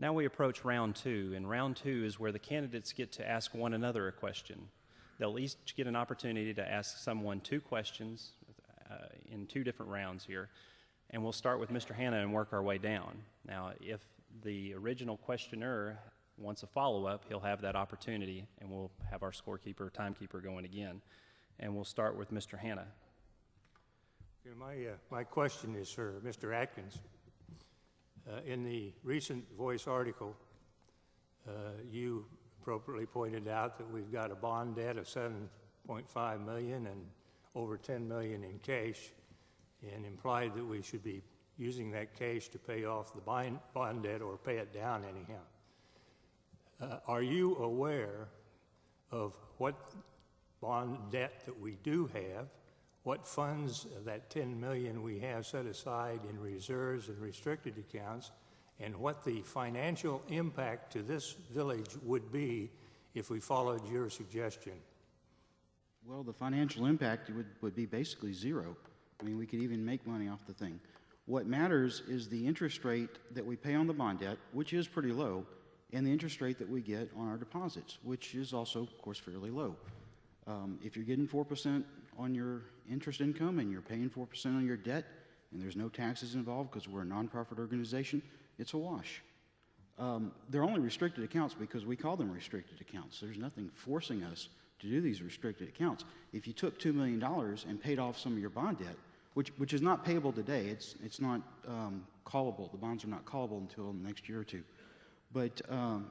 Now we approach round two, and round two is where the candidates get to ask one another a question. They'll each get an opportunity to ask someone two questions in two different rounds here, and we'll start with Mr. Hanna and work our way down. Now, if the original questioner wants a follow-up, he'll have that opportunity, and we'll have our scorekeeper, timekeeper going again. And we'll start with Mr. Hanna. My question is for Mr. Atkins. In the recent Voice article, you appropriately pointed out that we've got a bond debt of $7.5 million and over $10 million in cash, and implied that we should be using that cash to pay off the bond debt or pay it down anyhow. Are you aware of what bond debt that we do have, what funds that $10 million we have set aside in reserves and restricted accounts, and what the financial impact to this village would be if we followed your suggestion? Well, the financial impact would be basically zero. I mean, we could even make money off the thing. What matters is the interest rate that we pay on the bond debt, which is pretty low, and the interest rate that we get on our deposits, which is also, of course, fairly low. If you're getting 4% on your interest income and you're paying 4% on your debt, and there's no taxes involved because we're a nonprofit organization, it's a wash. They're only restricted accounts because we call them restricted accounts. There's nothing forcing us to do these restricted accounts. If you took $2 million and paid off some of your bond debt, which is not payable today, it's not callable. The bonds are not callable until the next year or two. But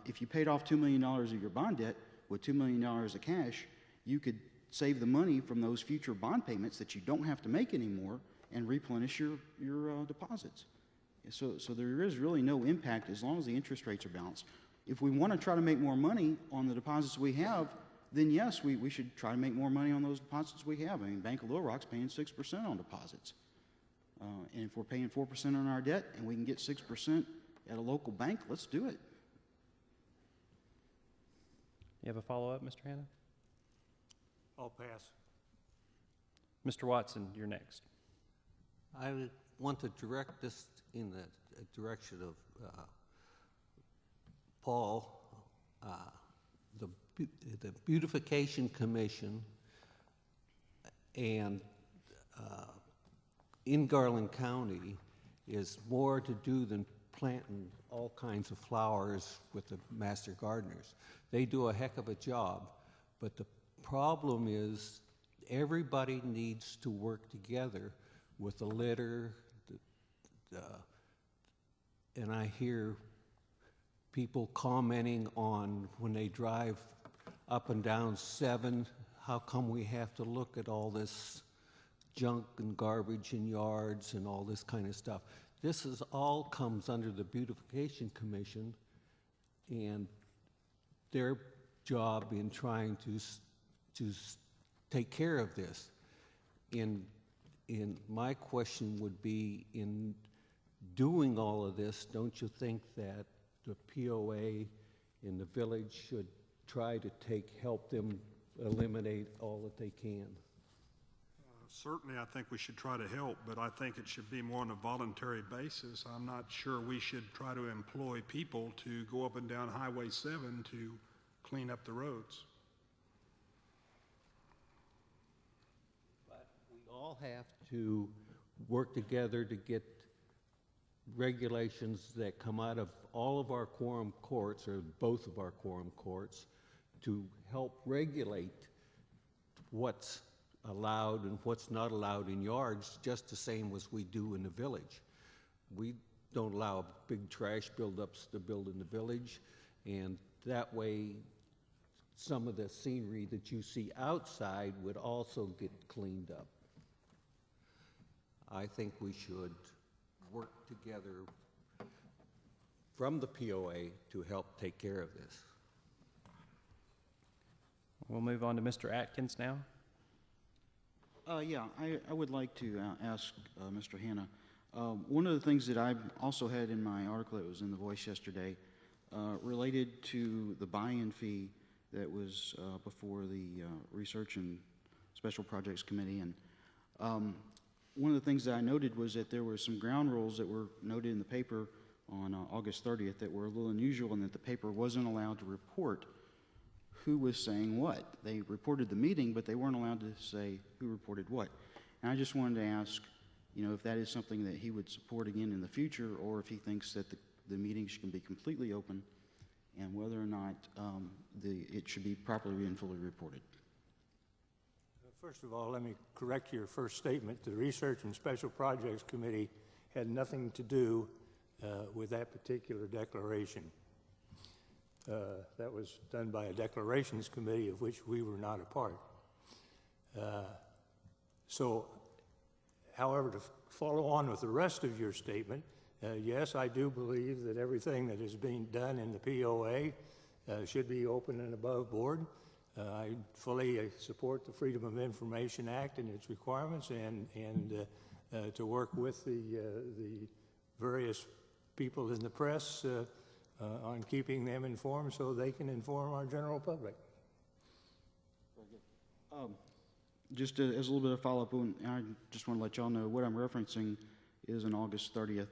if you paid off $2 million of your bond debt with $2 million of cash, you could save the money from those future bond payments that you don't have to make anymore and replenish your deposits. So there is really no impact as long as the interest rates are balanced. If we want to try to make more money on the deposits we have, then yes, we should try to make more money on those deposits we have. I mean, Bank of Little Rock's paying 6% on deposits. And if we're paying 4% on our debt and we can get 6% at a local bank, let's do it. You have a follow-up, Mr. Hanna? I'll pass. Mr. Watson, you're next. I want to direct this in the direction of Paul. The Beautification Commission and in Garland County is more to do than planting all kinds of flowers with the master gardeners. They do a heck of a job, but the problem is everybody needs to work together with the litter, and I hear people commenting on when they drive up and down 7, how come we have to look at all this junk and garbage in yards and all this kind of stuff. This is all comes under the Beautification Commission and their job in trying to take care of this. In my question would be, in doing all of this, don't you think that the POA in the village should try to help them eliminate all that they can? Certainly, I think we should try to help, but I think it should be more on a voluntary basis. I'm not sure we should try to employ people to go up and down Highway 7 to clean up the roads. But we all have to work together to get regulations that come out of all of our quorum courts, or both of our quorum courts, to help regulate what's allowed and what's not allowed in yards, just the same as we do in the village. We don't allow big trash buildups to build in the village, and that way some of the scenery that you see outside would also get cleaned up. I think we should work together from the POA to help take care of this. We'll move on to Mr. Atkins now. Yeah, I would like to ask Mr. Hanna. One of the things that I also had in my article that was in the Voice yesterday related to the buy-in fee that was before the Research and Special Projects Committee. And one of the things that I noted was that there were some ground rules that were noted in the paper on August 30th that were a little unusual in that the paper wasn't allowed to report who was saying what. They reported the meeting, but they weren't allowed to say who reported what. And I just wanted to ask, if that is something that he would support again in the future, or if he thinks that the meetings can be completely open, and whether or not it should be properly and fully reported. First of all, let me correct your first statement. The Research and Special Projects Committee had nothing to do with that particular declaration. That was done by a declarations committee of which we were not a part. However, to follow on with the rest of your statement, yes, I do believe that everything that is being done in the POA should be open and above board. I fully support the Freedom of Information Act and its requirements, and to work with the various people in the press on keeping them informed so they can inform our general public. Just as a little bit of follow-up, I just want to let y'all know what I'm referencing is an August 30th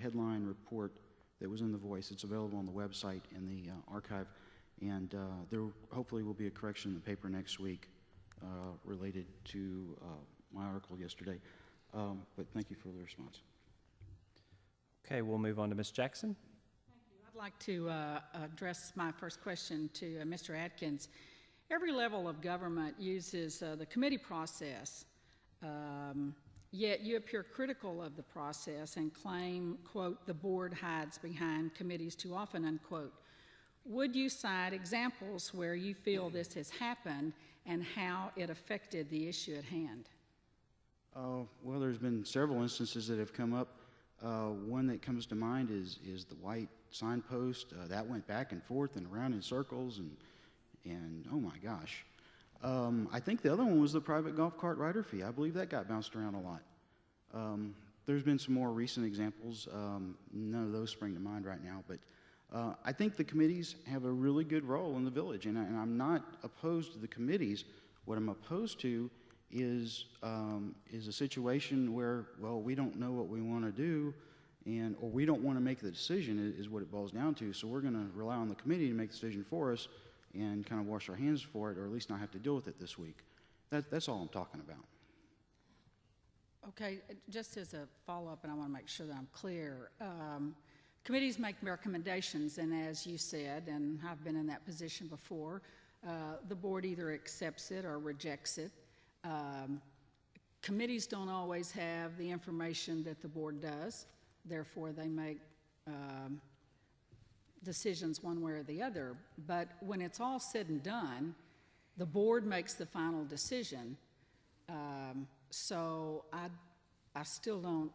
headline report that was in The Voice. It's available on the website in the archive, and there hopefully will be a correction in the paper next week related to my article yesterday. But thank you for the response. Okay, we'll move on to Ms. Jackson. Thank you. I'd like to address my first question to Mr. Atkins. Every level of government uses the committee process, yet you appear critical of the process and claim, quote, the board hides behind committees too often, unquote. Would you cite examples where you feel this has happened and how it affected the issue at hand? Well, there's been several instances that have come up. One that comes to mind is the white signpost. That went back and forth and around in circles, and oh my gosh. I think the other one was the private golf cart rider fee. I believe that got bounced around a lot. There's been some more recent examples. None of those spring to mind right now, but I think the committees have a really good role in the village, and I'm not opposed to the committees. What I'm opposed to is a situation where, well, we don't know what we want to do, or we don't want to make the decision is what it boils down to. So we're going to rely on the committee to make the decision for us and kind of wash our hands for it, or at least not have to deal with it this week. That's all I'm talking about. Okay, just as a follow-up, and I want to make sure that I'm clear, committees make recommendations, and as you said, and I've been in that position before, the board either accepts it or rejects it. Committees don't always have the information that the board does, therefore they make decisions one way or the other. But when it's all said and done, the board makes the final decision. So I still don't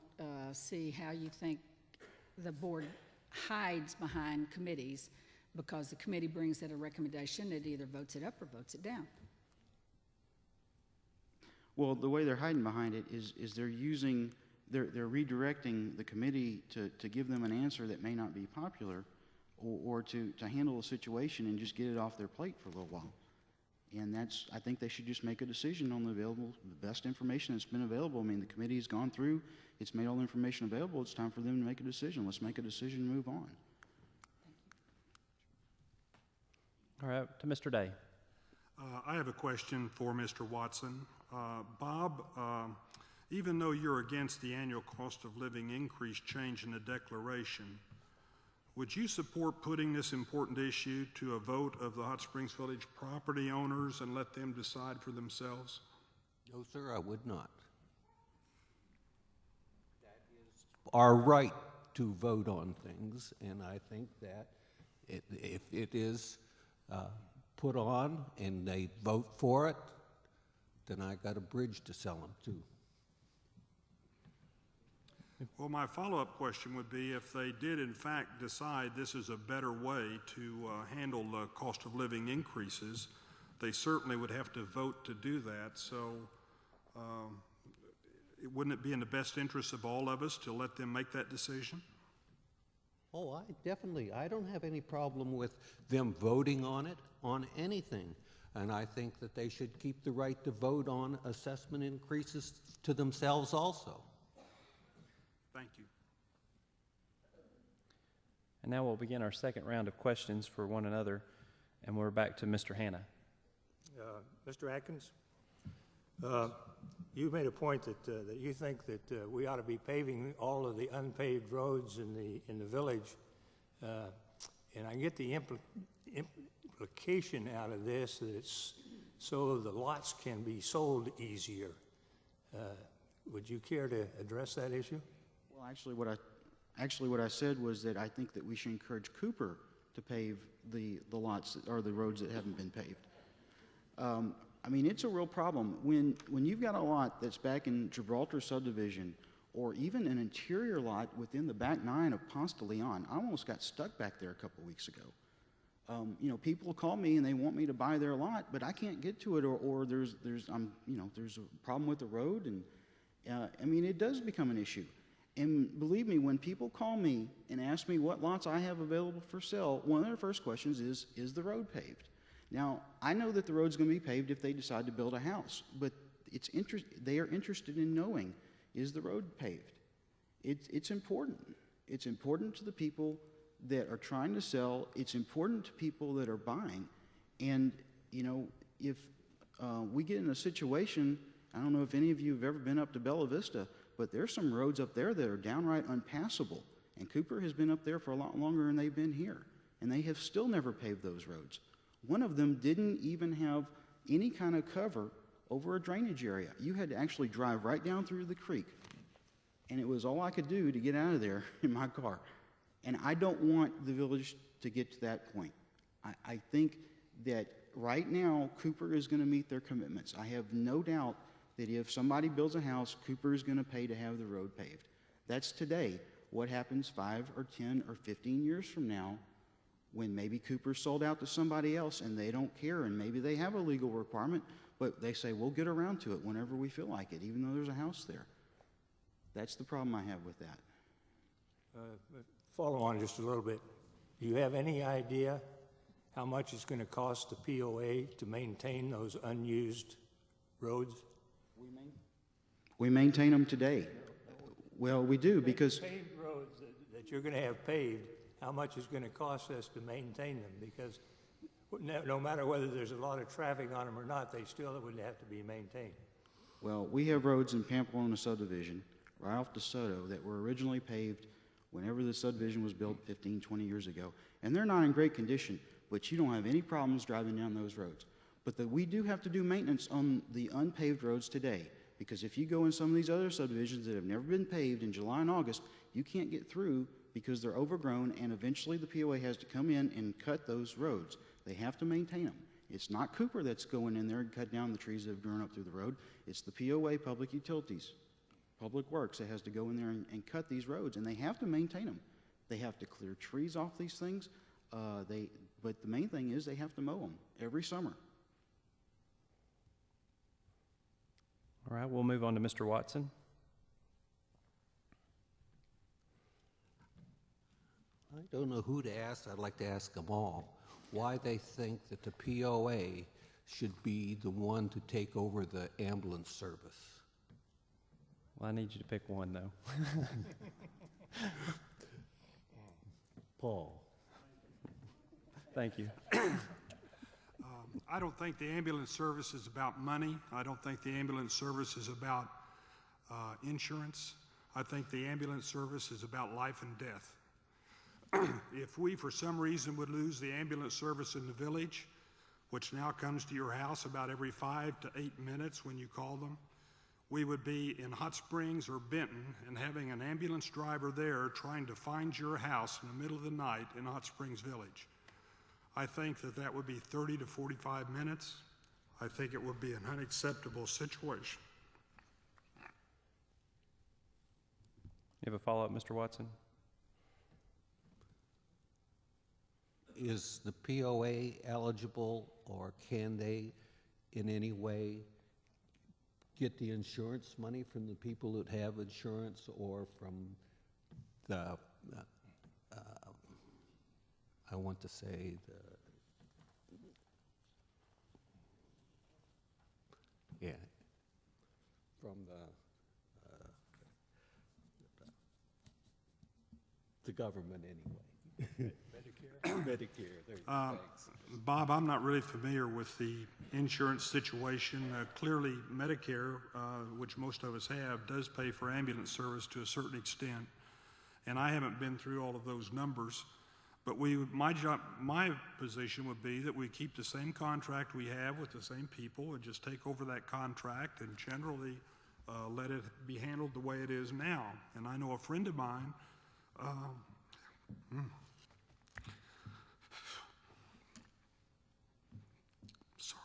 see how you think the board hides behind committees, because the committee brings it a recommendation, it either votes it up or votes it down. Well, the way they're hiding behind it is they're redirecting the committee to give them an answer that may not be popular, or to handle a situation and just get it off their plate for a little while. And I think they should just make a decision on the best information that's been available. I mean, the committee's gone through, it's made all the information available, it's time for them to make a decision. Let's make a decision and move on. All right, to Mr. Day. I have a question for Mr. Watson. Bob, even though you're against the annual cost of living increase change in the declaration, would you support putting this important issue to a vote of the Hot Springs Village property owners and let them decide for themselves? No, sir, I would not. That is our right to vote on things, and I think that if it is put on and they vote for it, then I got a bridge to sell them too. Well, my follow-up question would be, if they did in fact decide this is a better way to handle the cost of living increases, they certainly would have to vote to do that. So wouldn't it be in the best interest of all of us to let them make that decision? Oh, I don't have any problem with them voting on it, on anything. And I think that they should keep the right to vote on assessment increases to themselves also. Thank you. And now we'll begin our second round of questions for one another, and we're back to Mr. Hanna. Mr. Atkins, you made a point that you think that we ought to be paving all of the unpaved roads in the village, and I get the implication out of this that it's so the lots can be sold easier. Would you care to address that issue? Well, actually, what I said was that I think that we should encourage Cooper to pave the lots or the roads that haven't been paved. I mean, it's a real problem when you've got a lot that's back in Gibraltar subdivision, or even an interior lot within the back nine of Ponce de Leon. I almost got stuck back there a couple weeks ago. You know, people call me and they want me to buy their lot, but I can't get to it, or there's a problem with the road, and I mean, it does become an issue. And believe me, when people call me and ask me what lots I have available for sale, one of their first questions is the road paved? Now, I know that the road's going to be paved if they decide to build a house, but they are interested in knowing, is the road paved? It's important. It's important to the people that are trying to sell. It's important to people that are buying. And, you know, if we get in a situation, I don't know if any of you have ever been up to Bella Vista, but there's some roads up there that are downright unpassable. And Cooper has been up there for a lot longer than they've been here. And they have still never paved those roads. One of them didn't even have any kind of cover over a drainage area. You had to actually drive right down through the creek. And it was all I could do to get out of there in my car. And I don't want the village to get to that point. I think that right now, Cooper is going to meet their commitments. I have no doubt that if somebody builds a house, Cooper is going to pay to have the road paved. That's today. What happens 5 or 10 or 15 years from now, when maybe Cooper's sold out to somebody else and they don't care, and maybe they have a legal requirement, but they say, we'll get around to it whenever we feel like it, even though there's a house there. That's the problem I have with that. Follow on just a little bit. Do you have any idea how much it's going to cost the POA to maintain those unused roads? We maintain them today. Well, we do because Paved roads that you're going to have paved, how much is going to cost us to maintain them? Because no matter whether there's a lot of traffic on them or not, they still would have to be maintained. Well, we have roads in Pamplona subdivision, right off DeSoto, that were originally paved whenever the subdivision was built 15, 20 years ago. And they're not in great condition, but you don't have any problems driving down those roads. But we do have to do maintenance on the unpaved roads today, because if you go in some of these other subdivisions that have never been paved in July and August, you can't get through because they're overgrown, and eventually the POA has to come in and cut those roads. They have to maintain them. It's not Cooper that's going in there and cut down the trees that have grown up through the road. It's the POA, Public Utilities, Public Works, that has to go in there and cut these roads, and they have to maintain them. They have to clear trees off these things, but the main thing is they have to mow them every summer. All right, we'll move on to Mr. Watson. I don't know who to ask. I'd like to ask them all why they think that the POA should be the one to take over the ambulance service. Well, I need you to pick one, though. Paul. Thank you. I don't think the ambulance service is about money. I don't think the ambulance service is about insurance. I think the ambulance service is about life and death. If we, for some reason, would lose the ambulance service in the village, which now comes to your house about every 5 to 8 minutes when you call them, we would be in Hot Springs or Benton and having an ambulance driver there trying to find your house in the middle of the night in Hot Springs Village. I think that would be 30 to 45 minutes. I think it would be an unacceptable situation. You have a follow-up, Mr. Watson? Is the POA eligible, or can they in any way get the insurance money from the people that have insurance, or from the, I want to say, from the government anyway? Medicare, there you go, thanks. Bob, I'm not really familiar with the insurance situation. Clearly, Medicare, which most of us have, does pay for ambulance service to a certain extent. And I haven't been through all of those numbers. But my position would be that we keep the same contract we have with the same people and just take over that contract and generally let it be handled the way it is now. And I know a friend of mine, sorry.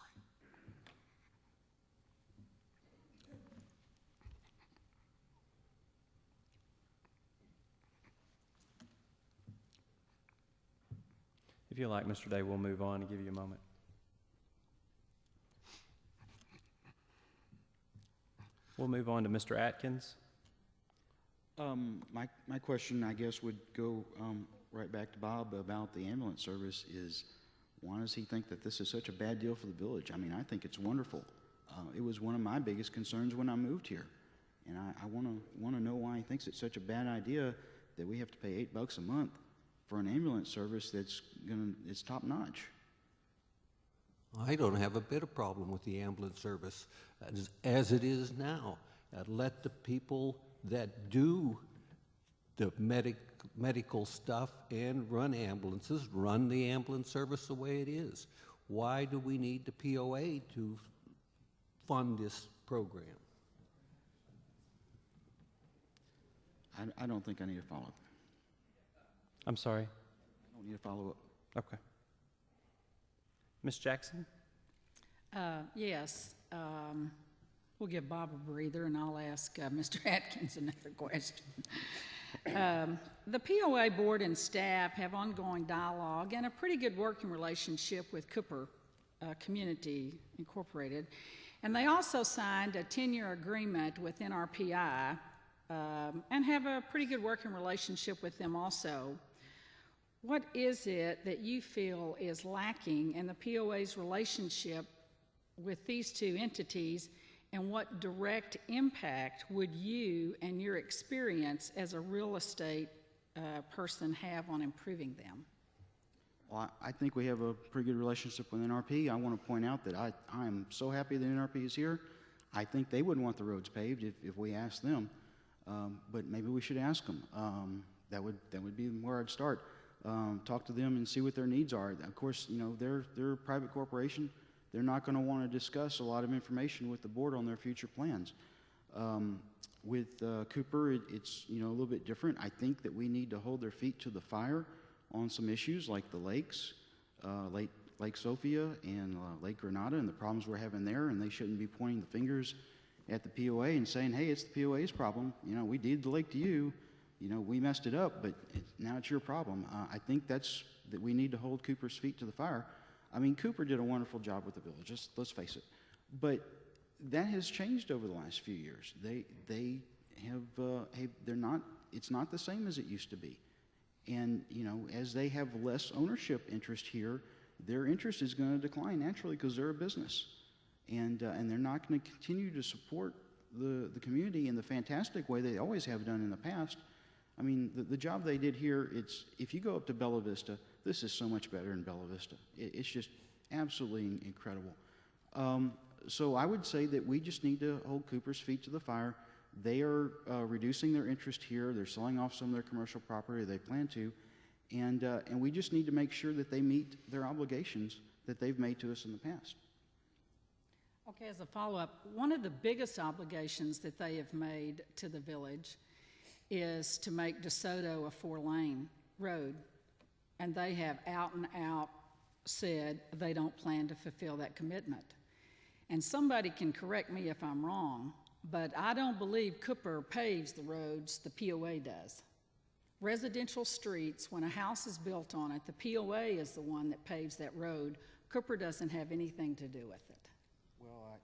If you like, Mr. Day, we'll move on and give you a moment. We'll move on to Mr. Atkins. My question, I guess, would go right back to Bob about the ambulance service is, why does he think that this is such a bad deal for the village? I mean, I think it's wonderful. It was one of my biggest concerns when I moved here. And I want to know why he thinks it's such a bad idea that we have to pay $8 a month for an ambulance service that's top notch. I don't have a bit of problem with the ambulance service as it is now. Let the people that do the medical stuff and run ambulances run the ambulance service the way it is. Why do we need the POA to fund this program? I don't think I need a follow-up. I'm sorry. I don't need a follow-up. Okay. Ms. Jackson? Yes. We'll give Bob a breather, and I'll ask Mr. Atkins another question. The POA board and staff have ongoing dialogue and a pretty good working relationship with Cooper Community Incorporated, and they also signed a 10-year agreement with NRPI and have a pretty good working relationship with them also. What is it that you feel is lacking in the POA's relationship with these two entities, and what direct impact would you and your experience as a real estate person have on improving them? Well, I think we have a pretty good relationship with NRP. I want to point out that I am so happy that NRP is here. I think they wouldn't want the roads paved if we asked them, but maybe we should ask them. That would be where I'd start. Talk to them and see what their needs are. Of course, you know, they're a private corporation. They're not going to want to discuss a lot of information with the board on their future plans. With Cooper, it's a little bit different. I think that we need to hold their feet to the fire on some issues like the lakes, Lake Sophia and Lake Granada, and the problems we're having there. And they shouldn't be pointing the fingers at the POA and saying, "Hey, it's the POA's problem. You know, we deeded the lake to you. You know, we messed it up, but now it's your problem." I think that we need to hold Cooper's feet to the fire. I mean, Cooper did a wonderful job with the village, let's face it. But that has changed over the last few years. It's not the same as it used to be. And, you know, as they have less ownership interest here, their interest is going to decline naturally because they're a business. And they're not going to continue to support the community in the fantastic way they always have done in the past. I mean, the job they did here, if you go up to Bella Vista, this is so much better in Bella Vista. It's just absolutely incredible. So I would say that we just need to hold Cooper's feet to the fire. They are reducing their interest here. They're selling off some of their commercial property. They plan to. And we just need to make sure that they meet their obligations that they've made to us in the past. Okay, as a follow-up, one of the biggest obligations that they have made to the village is to make DeSoto a 4-lane road. And they have out and out said they don't plan to fulfill that commitment. And somebody can correct me if I'm wrong, but I don't believe Cooper paves the roads, the POA does. Residential streets, when a house is built on it, the POA is the one that paves that road. Cooper doesn't have anything to do with it. Well,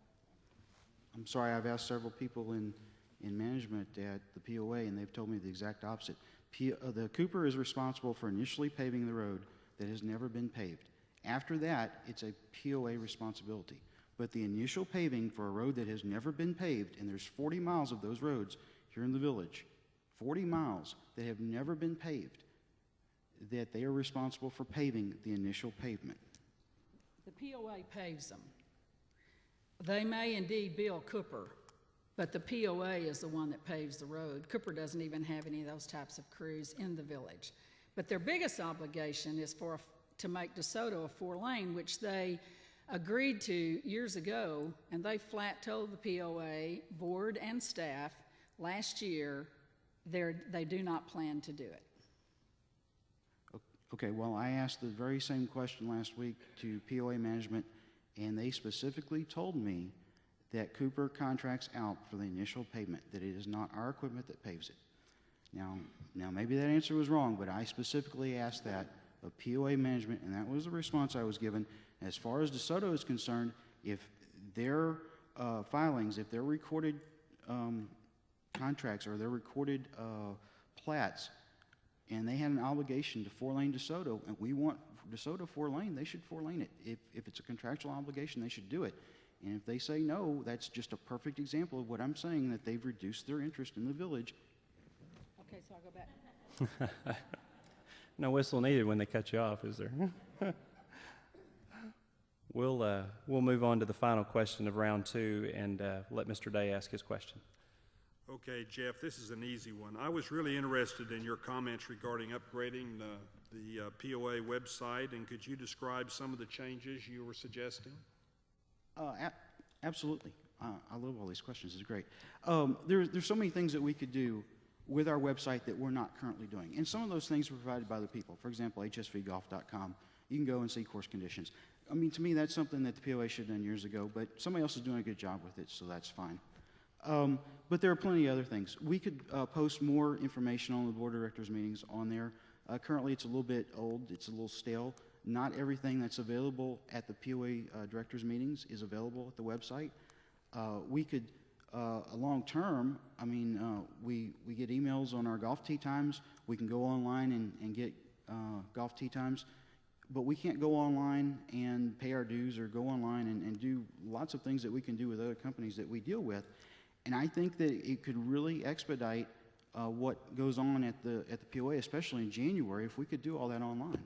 I'm sorry, I've asked several people in management at the POA, and they've told me the exact opposite. The Cooper is responsible for initially paving the road that has never been paved. After that, it's a POA responsibility. But the initial paving for a road that has never been paved, and there's 40 miles of those roads here in the village, 40 miles that have never been paved, that they are responsible for paving the initial pavement. The POA paves them. They may indeed bill Cooper, but the POA is the one that paves the road. Cooper doesn't even have any of those types of crews in the village. But their biggest obligation is to make DeSoto a 4-lane, which they agreed to years ago, and they flat told the POA board and staff last year they do not plan to do it. Okay, well, I asked the very same question last week to POA management, and they specifically told me that Cooper contracts out for the initial pavement, that it is not our equipment that paves it. Now maybe that answer was wrong, but I specifically asked that of POA management, and that was the response I was given. As far as DeSoto is concerned, if their filings, if their recorded contracts or their recorded plats, and they had an obligation to 4-lane DeSoto, and we want DeSoto 4-lane, they should 4-lane it. If it's a contractual obligation, they should do it. And if they say no, that's just a perfect example of what I'm saying, that they've reduced their interest in the village. Okay, so I'll go back. No whistle needed when they cut you off, is there? We'll move on to the final question of round 2 and let Mr. Day ask his question. Okay, Jeff, this is an easy one. I was really interested in your comments regarding upgrading the POA website, and could you describe some of the changes you were suggesting? Absolutely. I love all these questions. It's great. There's so many things that we could do with our website that we're not currently doing. And some of those things are provided by the people. For example, hsvgolf.com. You can go and see course conditions. I mean, to me, that's something that the POA should have done years ago, but somebody else is doing a good job with it, so that's fine. But there are plenty of other things. We could post more information on the board of directors meetings on there. Currently, it's a little bit old. It's a little stale. Not everything that's available at the POA directors meetings is available at the website. We could, long term, I mean, we get emails on our golf tee times. We can go online and get golf tee times. But we can't go online and pay our dues or go online and do lots of things that we can do with other companies that we deal with. And I think that it could really expedite what goes on at the POA, especially in January, if we could do all that online.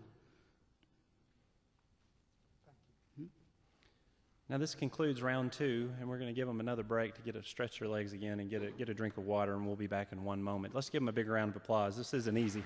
Now this concludes round 2, and we're going to give them another break to stretch their legs again and get a drink of water, and we'll be back in one moment. Let's give them a big round of applause. This isn't easy.